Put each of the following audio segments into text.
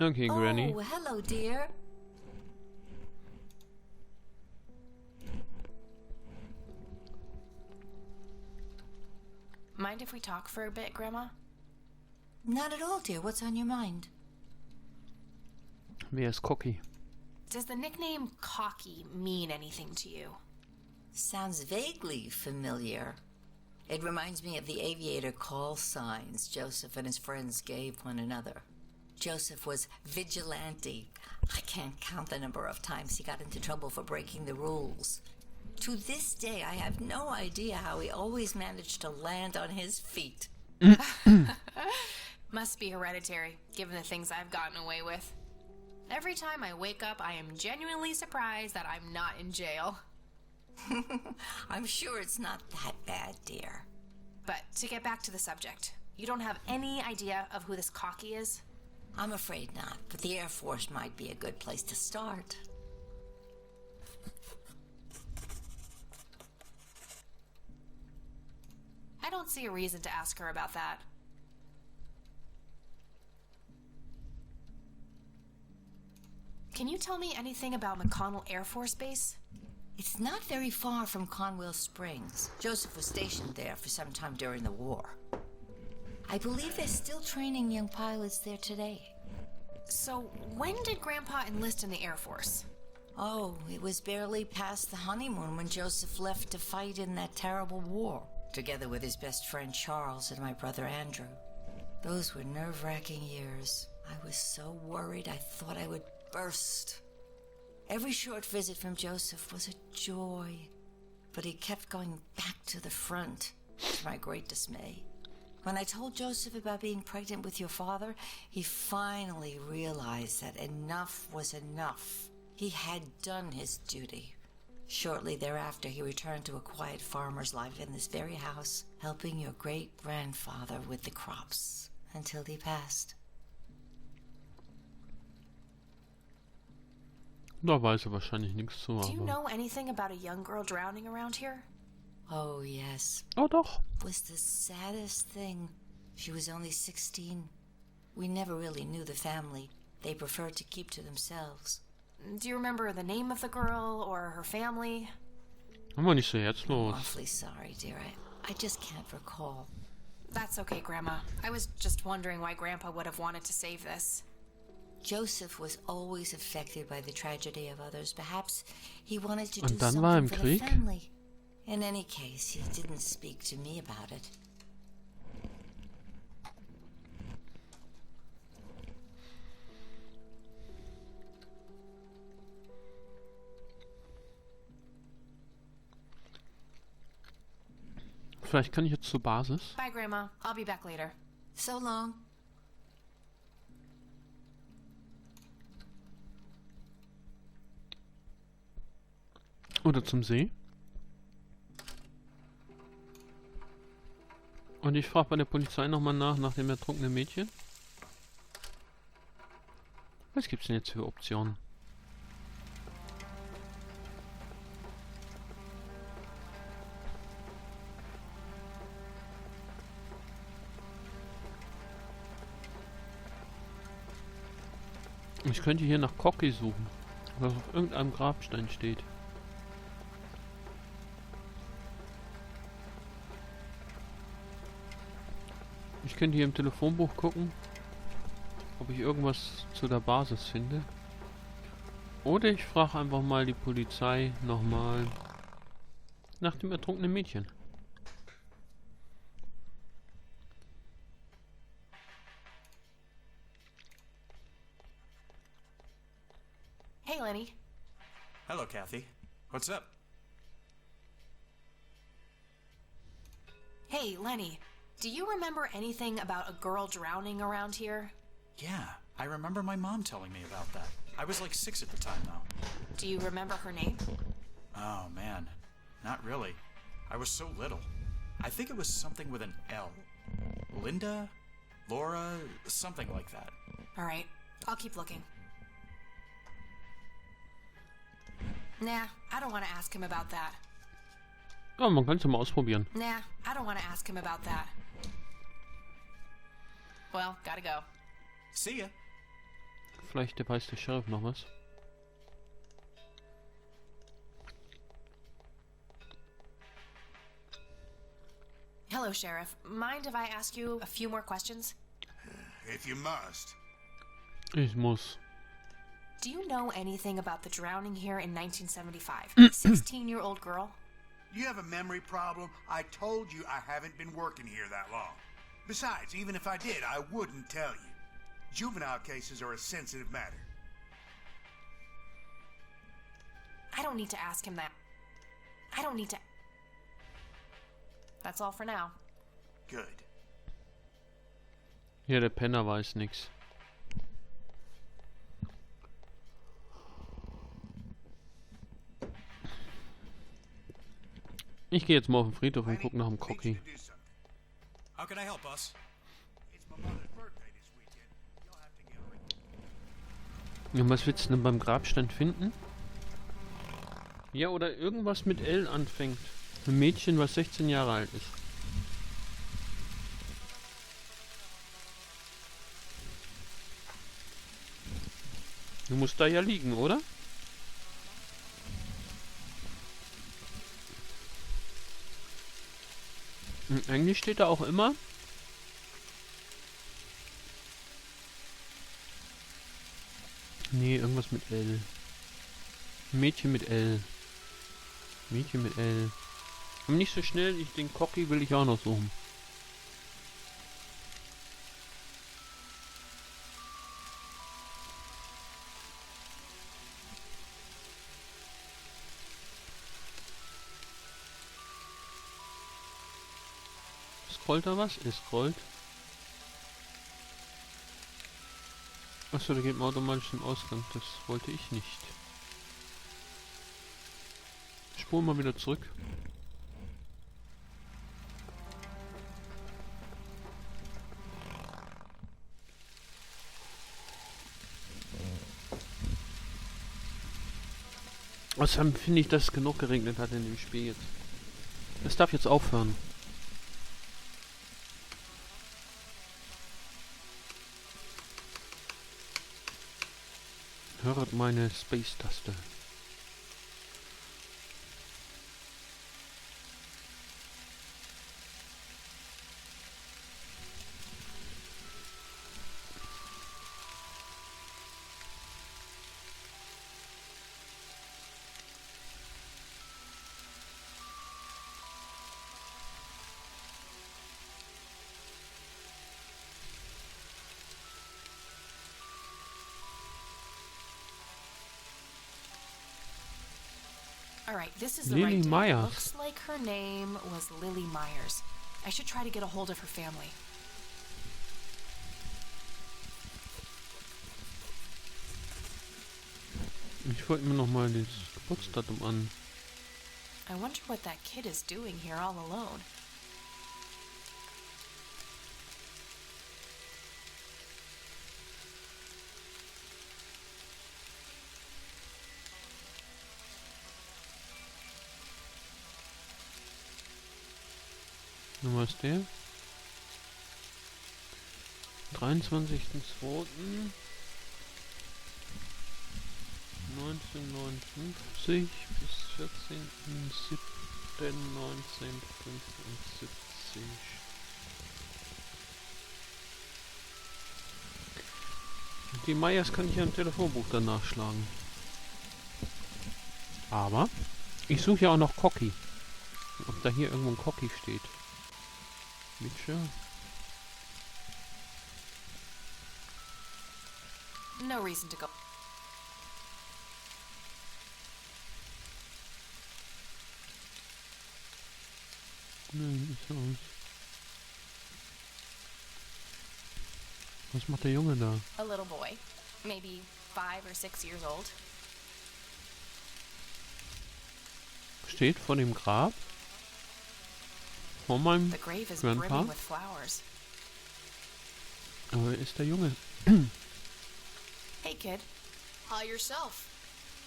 Okay, Granny. Oh, hello, dear. Mind if we talk for a bit, Grandma? Not at all, dear. What's on your mind? Wer ist Cocky? Does the nickname Cocky mean anything to you? Sounds vaguely familiar. It reminds me of the aviator call signs Joseph and his friends gave one another. Joseph was vigilante. I can't count the number of times he got into trouble for breaking the rules. To this day, I have no idea how he always managed to land on his feet. Must be hereditary, given the things I've gotten away with. Every time I wake up, I am genuinely surprised that I'm not in jail. I'm sure it's not that bad, dear. But to get back to the subject, you don't have any idea of who this Cocky is? I'm afraid not, but the Air Force might be a good place to start. I don't see a reason to ask her about that. Can you tell me anything about McConnell Air Force Base? It's not very far from Conwell Springs. Joseph was stationed there for some time during the war. I believe they're still training young pilots there today. So, when did Grandpa enlist in the Air Force? Oh, it was barely past the honeymoon when Joseph left to fight in that terrible war, together with his best friend Charles and my brother Andrew. Those were nerve-wracking years. I was so worried I thought I would burst. Every short visit from Joseph was a joy, but he kept going back to the front, to my great dismay. When I told Joseph about being pregnant with your father, he finally realized that enough was enough. He had done his duty. Shortly thereafter, he returned to a quiet farmer's life in this very house, helping your great-grandfather with the crops, until he passed. Da weiß er wahrscheinlich nichts zu, Do you aber... know anything about a young girl drowning around here? Oh, yes. Oh, doch. It was the saddest thing. She was only 16. We never really knew the family. They preferred to keep to themselves. Do you remember the name of the girl or her family? Aber nicht so herzlos. Awfully sorry, dear. I just can't recall. That's okay, Grandma. I was just wondering why Grandpa would have wanted to save this. Joseph was always affected by the tragedy of others. Perhaps he wanted to do Und dann war er im something for the Krieg? family. In any case, he didn't speak to me about it. Vielleicht kann ich jetzt zur Basis. Bye, Grandma. I'll be back later. So long. Oder zum See. Und ich frage bei der Polizei nochmal nach dem ertrunkenen Mädchen. Was gibt's denn jetzt für Optionen? Ich könnte hier nach Cocky suchen, was auf irgendeinem Grabstein steht. Ich könnte hier im Telefonbuch gucken, ob ich irgendwas zu der Basis finde. Oder ich frage einfach mal die Polizei nochmal nach dem ertrunkenen Mädchen. Hey, Lenny. Hello, Kathy. What's up? Hey, Lenny. Do you remember anything about a girl drowning around here? Yeah, I remember my mom telling me about that. I was like 6 at the time, though. Do you remember her name? Oh, man. Not really. I was so little. I think it was something with an L. Linda? Laura? Something like that. All right. I'll keep looking. Nah, I don't want to ask him about that. Ja, man kann es ja mal ausprobieren. Nah, I don't want to ask him about that. Well, gotta go. See ya. Vielleicht weiß der Sheriff noch was. Hello, Sheriff. Mind if I ask you a few more questions? If you must. Ich muss. Do you know anything about the drowning here in 1975? 16-year-old girl? You have a memory problem? I told you I haven't been working here that long. Besides, even if I did, I wouldn't tell you. Juvenile cases are a sensitive matter. I don't need to ask him that. I don't need to... That's all for now. Good. Ja, der Penner weiß nix. Ich gehe jetzt mal auf den Friedhof und guck nach dem Cocky. How can I help us? It's my mother's birthday this weekend. You'll have to give her... Ja, was willst du denn beim Grabstein finden? Ja, oder irgendwas mit L anfängt. Ein Mädchen, was 16 Jahre alt ist. Du musst da ja liegen, oder? Und eigentlich steht da auch immer... Nee, irgendwas mit L. Mädchen mit L. Mädchen mit L. Aber nicht so schnell, den Cocky will ich auch noch suchen. Scrollt da was? Es scrollt. Achso, da geht man automatisch zum Ausgang. Das wollte ich nicht. Spuren mal wieder zurück. Außerdem finde ich, dass es genug geregnet hat in dem Spiel jetzt. Es darf jetzt aufhören. Hört meine Space-Taste. Alright, this is the Lily right date. Myers. Looks like her name was Lily Myers. I should try to get a hold of her family. Ich wollte mir noch mal das Geburtsdatum an. I wonder what that kid is doing here all alone. Nummer ist der? 23.02. 1959 bis 14.07.1975. Die Meyers kann ich ja im Telefonbuch dann nachschlagen. Aber ich suche ja auch noch Cocky. Ob da hier irgendwo ein Cocky steht. Mitchell? No reason to go. Nein, nicht so aus. Was macht der Junge da? A little boy, maybe 5 or 6 years old. Steht vor dem Grab? Vor meinem The grave is Grandpa? brimming with flowers. Aber wer ist der Junge? Hey, kid. Hi yourself.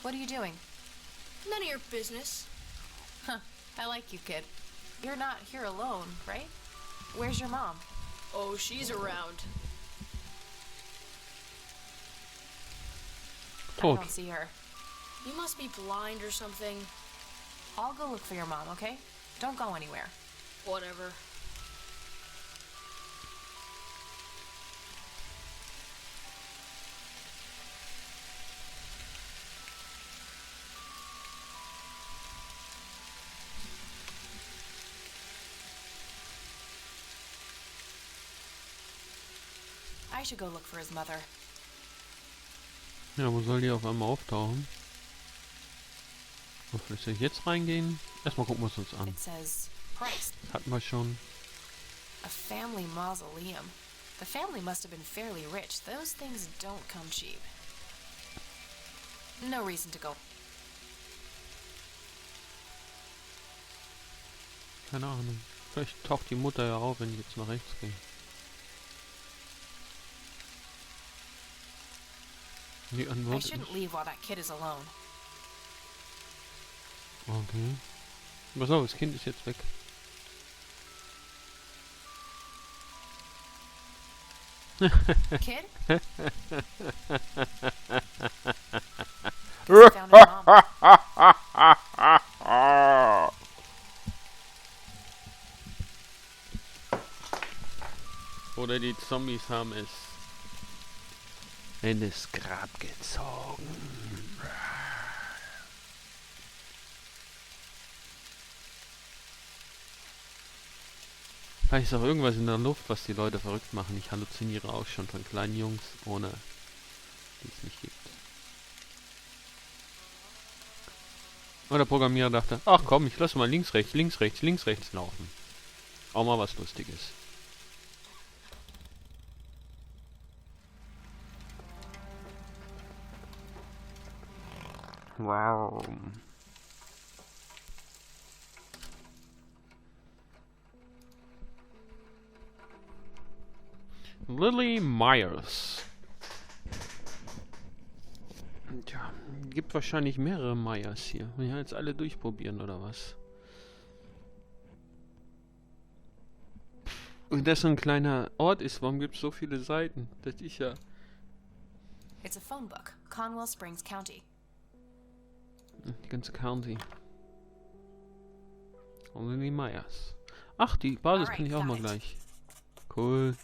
What are you doing? None of your business. Huh. I like you, kid. You're not here alone, right? Where's your mom? Oh, she's around. Tot. don't see her. You must be blind or something. I'll go look for your mom, okay? Don't go anywhere. Whatever. I should go look for his mother. Ja, wo soll die auf einmal auftauchen? So, vielleicht soll ich jetzt reingehen? Erstmal gucken wir es uns an. It says price. Hatten wir schon. A family mausoleum. The family must have been fairly rich. Those things don't come cheap. No reason to go. Keine Ahnung. Vielleicht taucht die Mutter ja auf, wenn ich jetzt nach rechts gehe. Die I Antwort shouldn't ist... leave while that kid is alone. Okay. Pass auf, das Kind ist jetzt weg. Kid? Found his mom. Oder die Zombies haben es in das Grab gezogen. Vielleicht ist auch irgendwas in der Luft, was die Leute verrückt machen. Ich halluziniere auch schon von kleinen Jungs, ohne die es nicht gibt. Und der Programmierer dachte, ach komm, ich lasse mal links, rechts laufen. Auch mal was Lustiges. Wow. Lily Myers. Tja, gibt wahrscheinlich mehrere Myers hier. Wir ja jetzt alle durchprobieren, oder was? Und das so ein kleiner Ort ist, warum gibt es so viele Seiten? Das ist ja... It's a phone book. Conwell Springs County. Die ganze County. Und Lily Myers. Ach, die Basis kann ich auch mal gleich. Cool.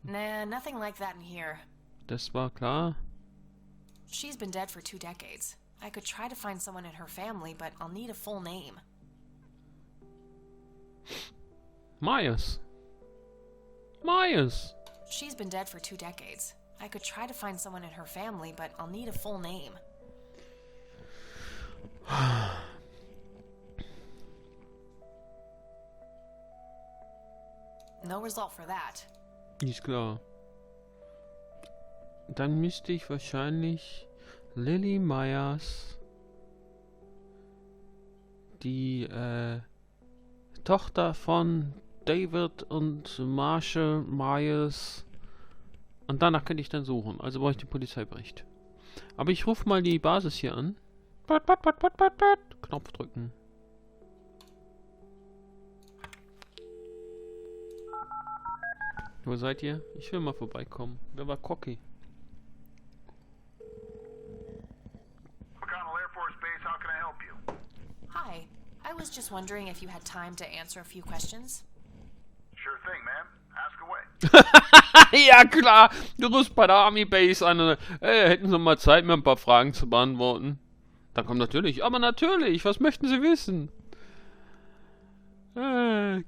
Nah, nothing like that in here. Das war klar. She's been dead for 2 decades. I could try to find someone in her family, but I'll need a full name. Myers. Myers. She's been dead for 2 decades. I could try to find someone in her family, but I'll need a full name. No result for that. Ist klar. Dann müsste ich wahrscheinlich Lily Myers, die Tochter von David und Marshall Myers, und danach könnte ich dann suchen. Also brauche ich den Polizeibericht. Aber ich rufe mal die Basis hier an. Knopf drücken. Wo seid ihr? Ich will mal vorbeikommen. Wer war Cocky? McConnell Air Force Base, how can I help you? Hi. I was just wondering if you had time to answer a few questions. Sure thing, ma'am. Ask away. Ja klar, du rufst bei der Army Base an. Hätten Sie mal Zeit, mir ein paar Fragen zu beantworten? Dann kommt natürlich, aber natürlich, was möchten Sie wissen?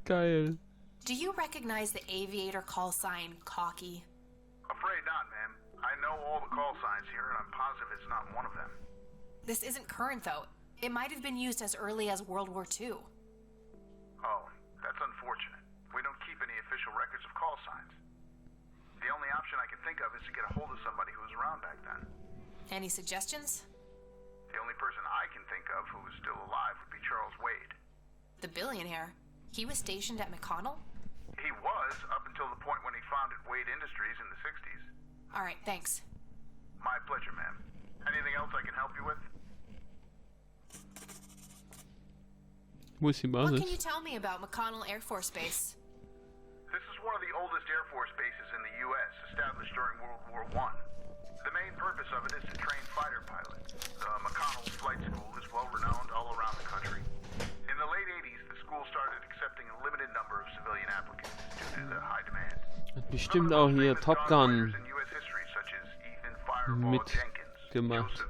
Geil. Do you recognize the aviator call sign Cocky? Afraid not, ma'am. I know all the call signs here, and I'm positive it's not one of them. This isn't current, though. It might have been used as early as World War II. Oh, that's unfortunate. We don't keep any official records of call signs. The only option I can think of is to get a hold of somebody who was around back then. Any suggestions? The only person I can think of who is still alive would be Charles Wade. The billionaire. He was stationed at McConnell? He was, up until the point when he founded Wade Industries in the 60s. All right, thanks. My pleasure, ma'am. Anything else I can help you with? Wo ist die What Basis? can you tell me about McConnell Air Force Base? This is one of the oldest Air Force bases in the established during World War I. The main purpose of it is to train fighter pilots. The McConnell Flight School is well renowned all around the country. In the late 80s, the school started accepting a limited number of civilian applicants due to the high demand. Hat bestimmt auch hier Top Gun mitgemacht.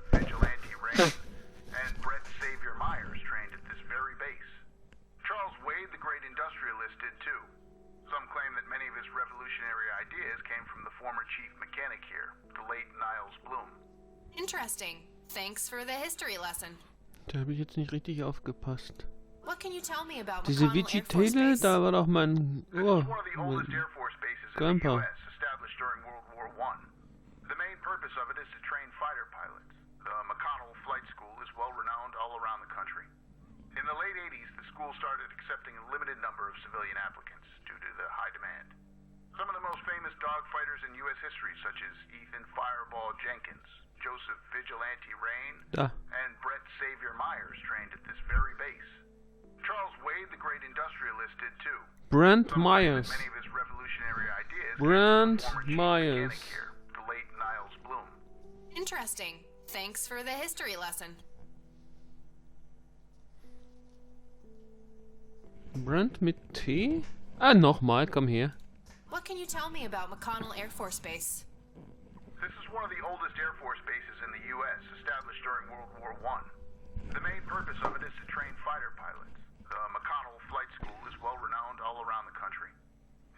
Charles Wade, the great industrialist, did too. Some claim that many of his revolutionary ideas came from the former chief mechanic here, the late Niles Bloom. Interesting. Thanks for the history lesson. Da habe ich jetzt nicht richtig aufgepasst. What can you tell me about Diese McConnell Air Force Teile, Base? da war doch mein This is one of the oldest Air Force bases in the Grandpa. U.S., established during World War I. The main purpose of it is to train fighter pilots. The McConnell Flight School is well renowned all around the country. In the late 80s, the school started accepting a limited number of civilian applicants due to the high demand. Some of the most famous dogfighters in U.S. history, such as Ethan Fireball Jenkins, Joseph Vigilante Rain, and Brett Xavier Myers, trained at this very base. Charles Wade, the great industrialist, did too. Brent Myers. Many of his revolutionary ideas Brent came from the former chief Myers. mechanic here, the late Niles Bloom. Interesting. Thanks for the history lesson. Brent mit T? Ah, nochmal, komm her. What can you tell me about McConnell Air Force Base? This is one of the oldest Air Force bases in the U.S., established during World War I. The main purpose of it is to train fighter pilots. The McConnell Flight School is well renowned all around the country.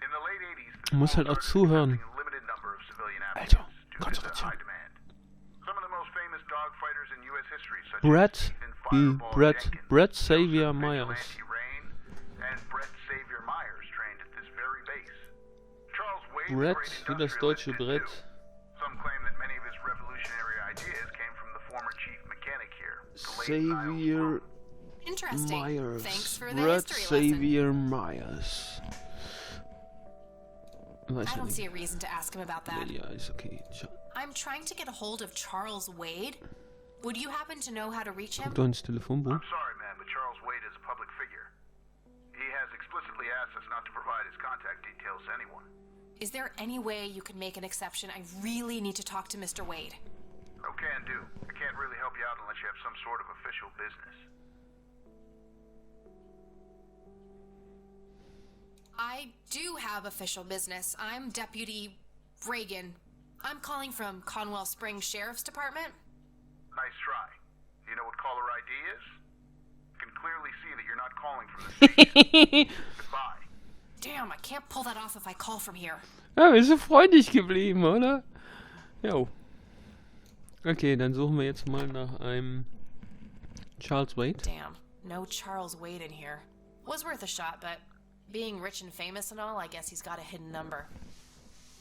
In the late 80s, the Muss halt school auch started zuhören. accepting a limited number of civilian Alter, applicants due to the Konzentration. high demand. Some of the most famous dogfighters in U.S. history, such Brett, as Ethan wie Fireball Jenkins, Brett Xavier Joseph Myers. Vigilante Rain, and Brett Xavier Myers, trained at this very base. Charles Wade, the Brett, great wie das industrialist, deutsche did Brett. too. Some claim that many of his revolutionary ideas came from the former chief mechanic here, the late Niles Xavier Bloom. Interesting. Myers. Thanks for the Brett history lesson. Xavier Myers. Weiß I ja don't see nicht. a reason to ask him about that. Ja, ist okay. I'm trying to get a hold of Charles Wade. Would you happen to know how to reach him? Guck doch ins Telefonbuch. I'm sorry, man, but Charles Wade is a public figure. He has explicitly asked us not to provide his contact details to anyone. Is there any way you can make an exception? I really need to talk to Mr. Wade. No can do. I can't really help you out unless you have some sort of official business. I do have official business. I'm Deputy Reagan. I'm calling from Conwell Springs Sheriff's Department. Nice try. Do you know what caller ID is? You can clearly see that you're not calling from the station. Goodbye. Damn, I can't pull that off if I call from here. Ja, wir sind freundlich geblieben, oder? Jo. Okay, dann suchen wir jetzt mal nach einem Charles Wade. Damn, no Charles Wade in here. Was worth a shot, but being rich and famous and all, I guess he's got a hidden number.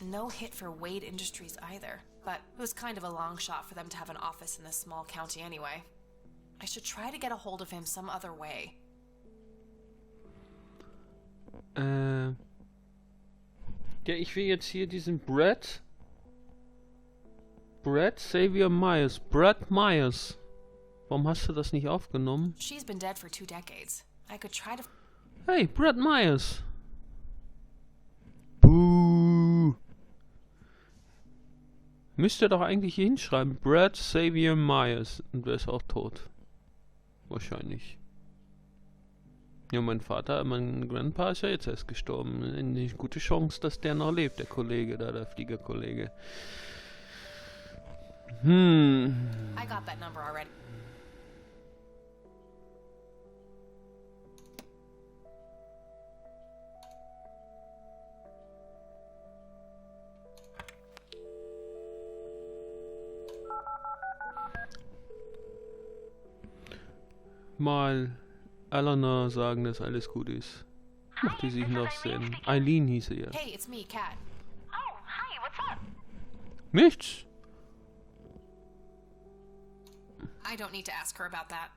No hit for Wade Industries either, but it was kind of a long shot for them to have an office in this small county anyway. I should try to get a hold of him some other way. Ja, ich will jetzt hier diesen Brett Xavier Myers. Brett Myers. Warum hast du das nicht aufgenommen? She's been dead for 2 decades. I could try to... Hey, Brett Myers. Buh. Müsste doch eigentlich hier hinschreiben. Brett Xavier Myers. Und der ist auch tot. Wahrscheinlich. Ja, mein Grandpa ist ja jetzt erst gestorben. Eine gute Chance, dass der noch lebt, der Kollege da, der Fliegerkollege. I got that number already. Mal Eleanor sagen, dass alles gut ist. Macht die sich noch sehen. Eileen hieß sie ja. Hey, it's me, Kat. Oh, hi, what's up? Nichts. I don't need to ask her about that.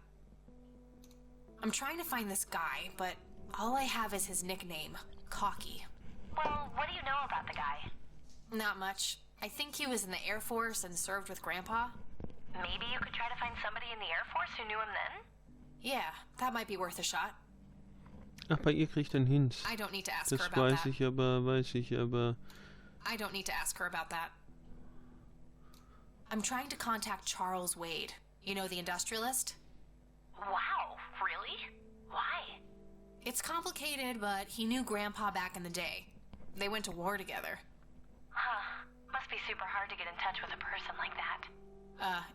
I'm trying to find this guy, but all I have is his nickname, Cocky. Well, what do you know about the guy? Not much. I think he was in the Air Force and served with Grandpa. Maybe you could try to find somebody in the Air Force who knew him then? Yeah, that might be worth a shot. Ach, bei ihr kriegt ein Hints. I don't need to ask her Das about weiß that. ich aber. I don't need to ask her about that. I'm trying to contact Charles Wade. You know, the industrialist? Wow, really? Why? It's complicated, but he knew Grandpa back in the day. They went to war together. Huh. Must be super hard to get in touch with a person like that.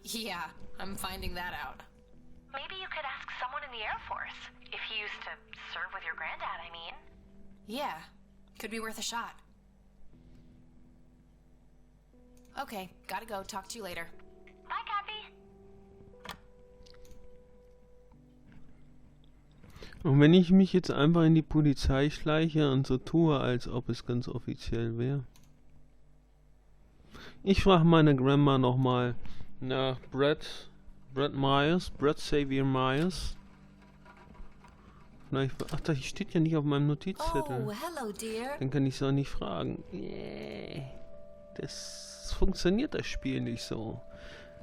Yeah, I'm finding that out. Maybe you could ask someone in the Air Force. If he used to serve with your granddad, I mean. Yeah, could be worth a shot. Okay, gotta go. Talk to you later. Bye, Kathy. Und wenn ich mich jetzt einfach in die Polizei schleiche und so tue, als ob es ganz offiziell wäre. Ich frage meine Grandma nochmal nach Brett Xavier Myers. Vielleicht, ach, das steht ja nicht auf meinem Notizzettel. Oh, hello, dear. Dann kann ich es auch nicht fragen. Das funktioniert das Spiel nicht so.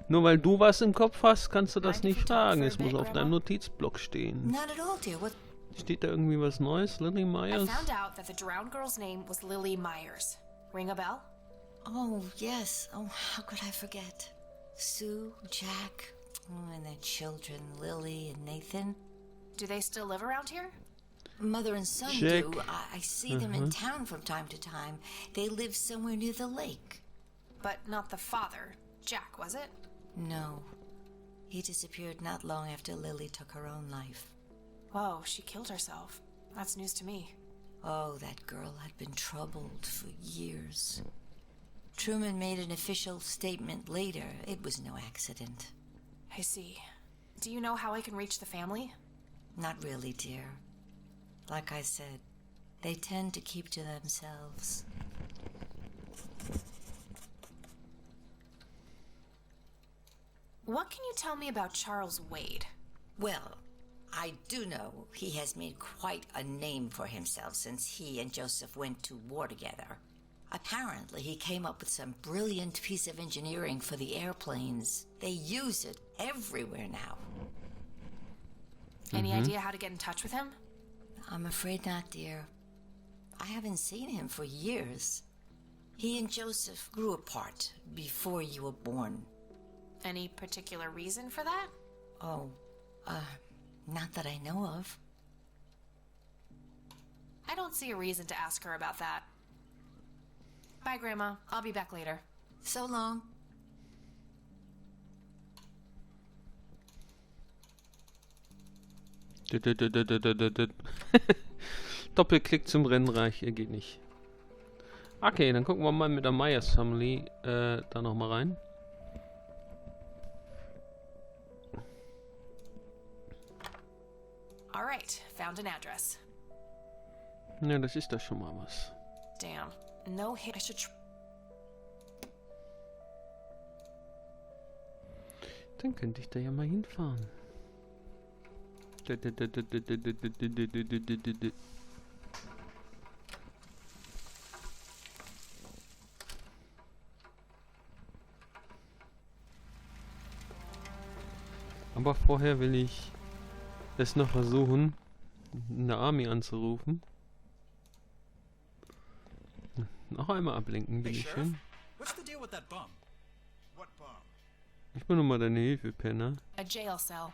Nur weil du was im Kopf hast, kannst du das nicht fragen. Es muss auf deinem Notizblock stehen. Not at all, dear. What? Steht da irgendwie was Neues? Lily I Myers? found out that the drowned girl's name was Lily Myers. Ring a bell? Oh, yes. Oh, how could I forget? Sue, Jack, and their children, Lily and Nathan. Do they still live around here? Mother and son Jack. do. I see them in town from time to time. They live somewhere near the lake. But not the father. Jack, was it? No. He disappeared not long after Lily took her own life. Whoa, she killed herself. That's news to me. Oh, that girl had been troubled for years. Truman made an official statement later. It was no accident. I see. Do you know how I can reach the family? Not really, dear. Like I said, they tend to keep to themselves. What can you tell me about Charles Wade? Well, I do know he has made quite a name for himself since he and Joseph went to war together. Apparently, he came up with some brilliant piece of engineering for the airplanes. They use it everywhere now. Any idea how to get in touch with him? I'm afraid not, dear. I haven't seen him for years. He and Joseph grew apart before you were born. Any particular reason for that? Oh, not that I know of. I don't see a reason to ask her about that. Bye, Grandma. I'll be back later. So long. Doppelklick zum Rennreich, er geht nicht. Okay, dann gucken wir mal mit der Myers Family da nochmal rein. All right, found an address. Ja, das ist doch schon mal was. Damn, no hit. I should. Dann könnte ich da ja mal hinfahren. Aber vorher will ich es noch versuchen, in der Army anzurufen. Noch einmal ablenken, Hey, bitteschön. Sheriff, what's the deal with that bum? What bum? Ich bin nur mal deine Hilfe, Penner. A jail cell.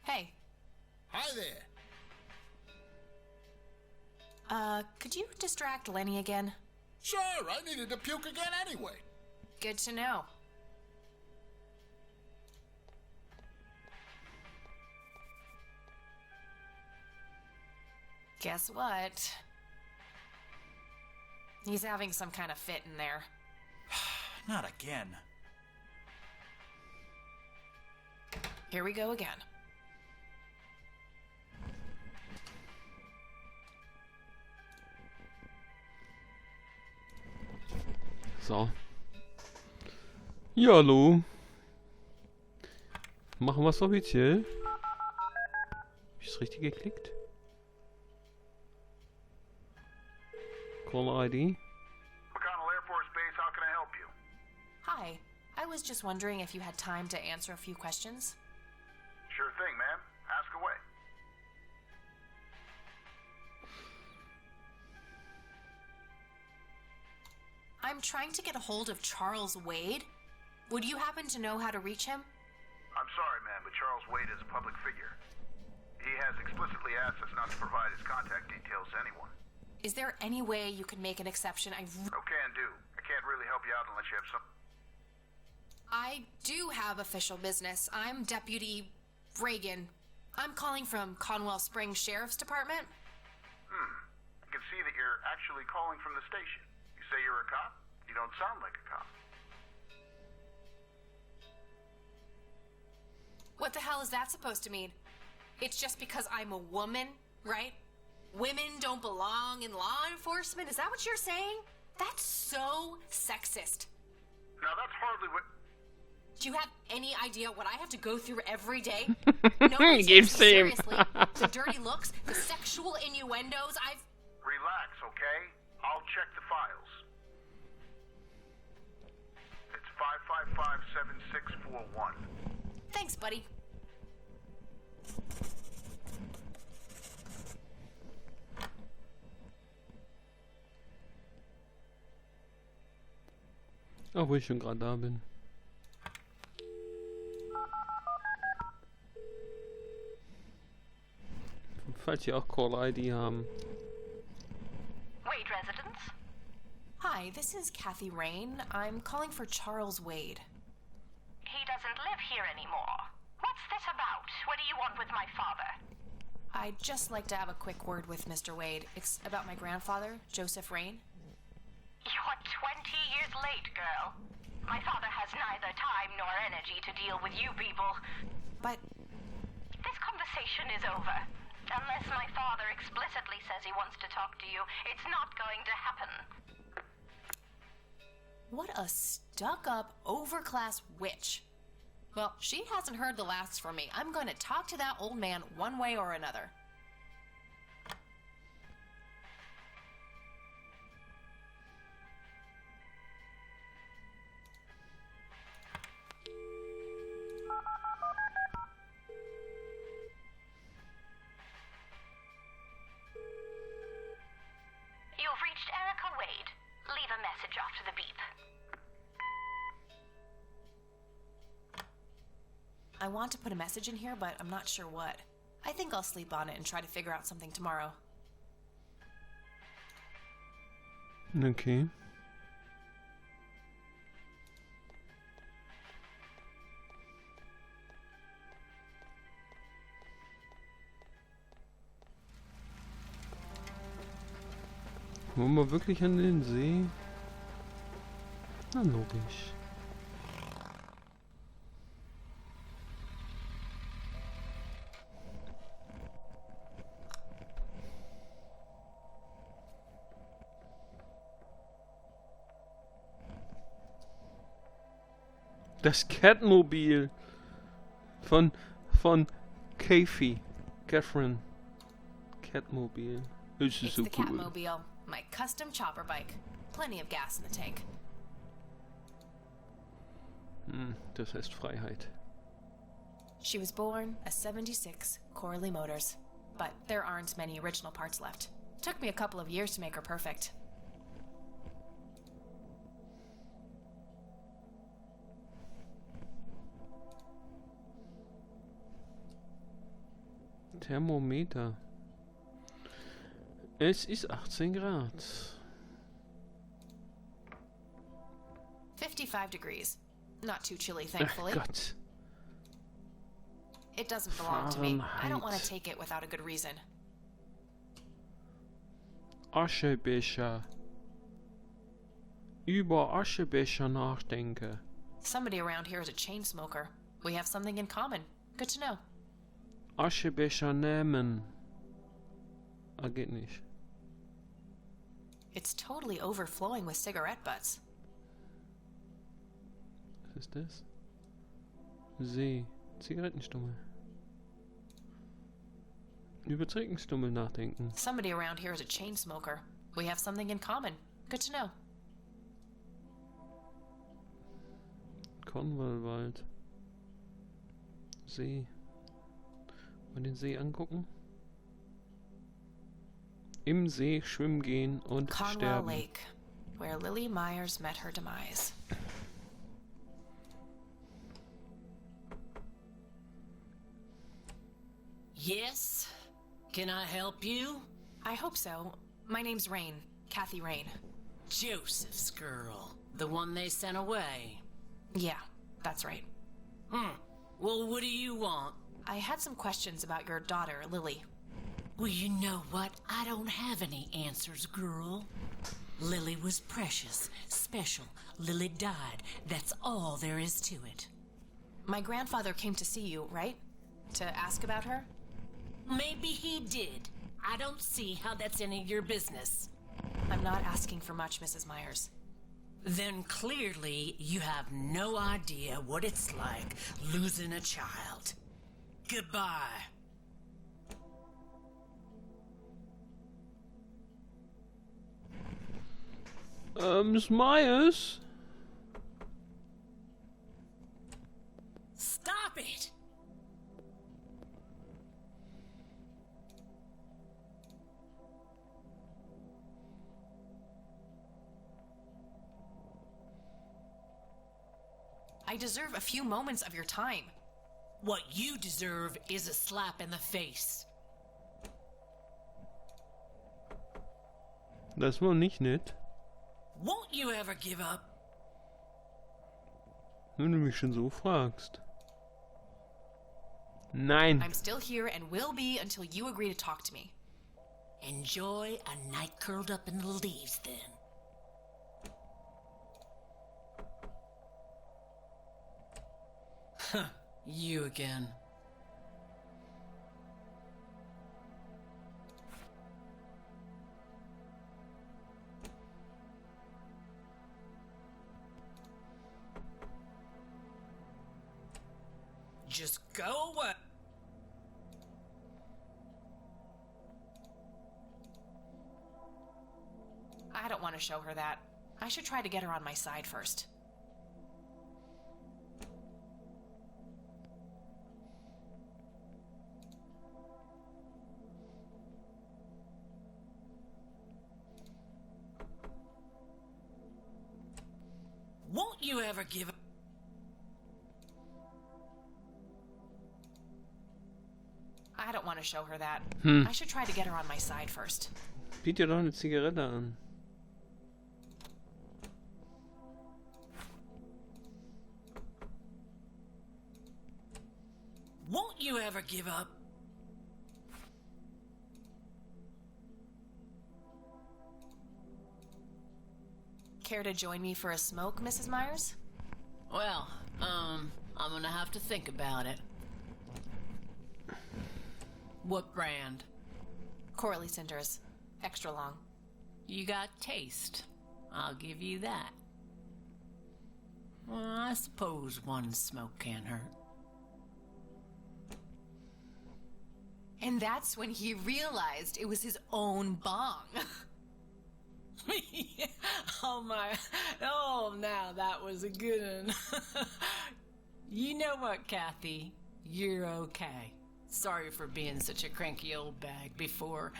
Hey, Hi there. could you distract Lenny again? Sure, I needed to puke again anyway. Good to know. Guess what? He's having some kind of fit in there. Not again. Here we go again. So. Ja, hallo. Machen wir es offiziell. Hab ich es richtig geklickt? Call ID. McConnell Air Force Base, how can I help you? Hi. I was just wondering if you had time to answer a few questions. Sure thing, ma'am. Ask away. trying to get a hold of Charles Wade. Would you happen to know how to reach him? I'm sorry, ma'am, but Charles Wade is a public figure. He has explicitly asked us not to provide his contact details to anyone. Is there any way you can make an exception? No can do. I can't really help you out unless you have some... I do have official business. I'm Deputy Reagan. I'm calling from Conwell Springs Sheriff's Department. I can see that you're actually calling from the station. You say you're a cop? You don't sound like a cop. What the hell is that supposed to mean? It's just because I'm a woman, right? Women don't belong in law enforcement? Is that what you're saying? That's so sexist. Now, that's hardly what... Do you have any idea what I have to go through every day? You Nobody gave takes me same. seriously. The dirty looks, the sexual innuendos, Relax, okay? I'll check the files. It's 555-7641. Thanks, buddy. Ach, wo ich schon gerade da bin. Falls Sie auch Call-ID haben. Wade residence? Hi, this is Kathy Rain. I'm calling for Charles Wade. He doesn't live here anymore. What's this about? What do you want with my father? I'd just like to have a quick word with Mr. Wade. It's about my grandfather, Joseph Rain. You're 20 years late, girl. My father has neither time nor energy to deal with you people. But This conversation is over. Unless my father explicitly says he wants to talk to you, it's not going to happen. what a stuck-up, overclass witch. Well, she hasn't heard the last from me. I'm going to talk to that old man one way or another. You've reached Erica Wade. Leave a message after the beep. I want to put a message in here, but I'm not sure what. I think I'll sleep on it and try to figure out something tomorrow. Okay. Wollen wir wirklich an den See? Na logisch. Das Catmobil von Kathy. Catherine. Catmobil. Das ist It's so the cool. Catmobile, my custom chopper bike. Plenty of gas in the tank. Das heißt Freiheit. She was born a 76 Corley Motors, but there aren't many original parts left. Took me a couple of years to make her perfect. Thermometer. Es ist 18 Grad. 55 degrees. Not too chilly, Ach thankfully. Gott. It doesn't belong to me. I don't want to Fahrenheit. take it without a good reason. Aschebecher. Über Aschebecher nachdenke. Somebody around here is a chain smoker. We have something in common. Good to know. Aschebecher nehmen. Ah, geht nicht. It's totally overflowing with cigarette butts. Was ist das? See. Zigarettenstummel. Über Zigarettenstummel nachdenken. Somebody around here is a chain smoker. We have something in common. Good to know. Konwallwald. See. Mal den See angucken. Im See schwimmen gehen und Conwell sterben. Lake. where Lily Myers met her demise. Yes? Can I help you? I hope so. My name's Rain. Kathy Rain. Joseph's girl. The one they sent away. Yeah, that's right. Well, what do you want? I had some questions about your daughter, Lily. Well, you know what? I don't have any answers, girl. Lily was precious, special. Lily died. That's all there is to it. My grandfather came to see you, right? To ask about her? Maybe he did. I don't see how that's any of your business. I'm not asking for much, Mrs. Myers. Then clearly you have no idea what it's like losing a child. Goodbye. Miss Myers? Stop it! I deserve a few moments of your time. What you deserve is a slap in the face. Das war nicht nett. Won't you ever give up? Wenn du mich schon so fragst. Nein. I'm still here and will be until you agree to talk to me. Enjoy a night curled up in the leaves, then. Huh, you again. Just go away. I don't want to show her that. I should try to get her on my side first. Won't you ever give up? I don't want to show her that. I should try to get her on my side first. Biet dir doch eine Zigarette an. Won't you ever give up? Care to join me for a smoke, Mrs. Myers? Well, I'm gonna have to think about it. What brand? Corley Cinders. Extra long. You got taste. I'll give you that. Well, I suppose one smoke can't hurt. And that's when he realized it was his own bong. Oh my, oh now that was a good one. You know what, Kathy? You're okay. Sorry for being such a cranky old bag before.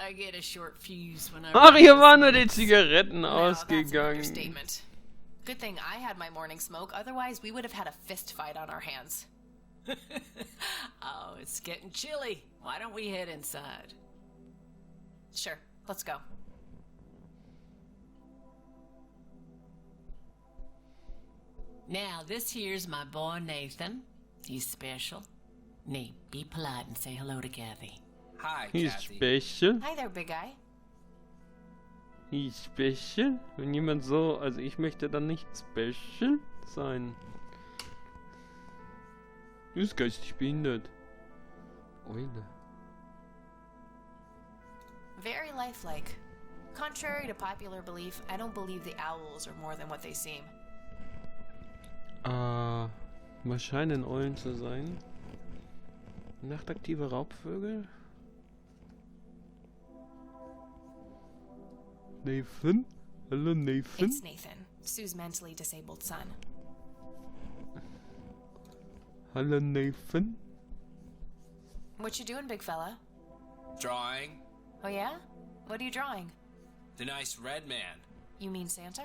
I get a short fuse when I... Ach, hier waren nur die Zigaretten Now, that's an ausgegangen. understatement. Good thing I had my morning smoke, otherwise we would have had a fist fight on our hands. Oh, it's getting chilly. Why don't we head inside? Sure, let's go. Now, this here's my boy Nathan. He's special. Nate, be polite and say hello to Kathy. Hi, He's Kathy. special. Hi there, big guy. He's special? Wenn jemand so... Also ich möchte dann nicht special sein. Du bist geistig behindert. Oile. Very lifelike. Contrary to popular belief, I don't believe the owls are more than what they seem. Was scheinen Eulen zu sein? Nachtaktive Raubvögel? Nathan? Hallo Nathan? It's Nathan, Sue's mentally disabled son. Hallo Nathan? What you doing, big fella? Drawing. Oh yeah? What are you drawing? The nice red man. You mean Santa?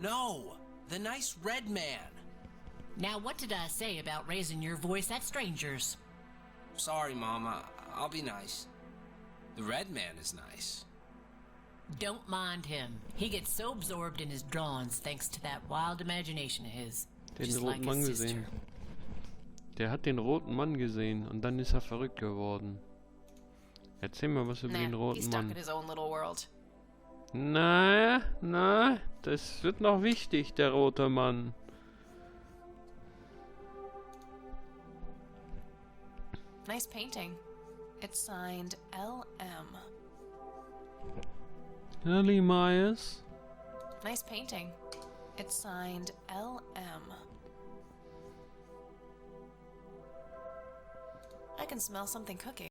No, the nice red man. Now, what did I say about raising your voice at strangers? Sorry, Mama. I'll be nice. The red man is nice. Don't mind him. He gets so absorbed in his drawings thanks to that wild imagination of his. Den Just roten like Mann his sister. gesehen. Der hat den roten Mann gesehen und dann ist er verrückt geworden. Erzähl mal was über den Nah, he's roten stuck in Mann. his own little world. Na, das wird noch wichtig, der rote Mann. Nice painting. It's signed L.M. Ellie Myers. Nice painting. It's signed L.M. I can smell something cooking.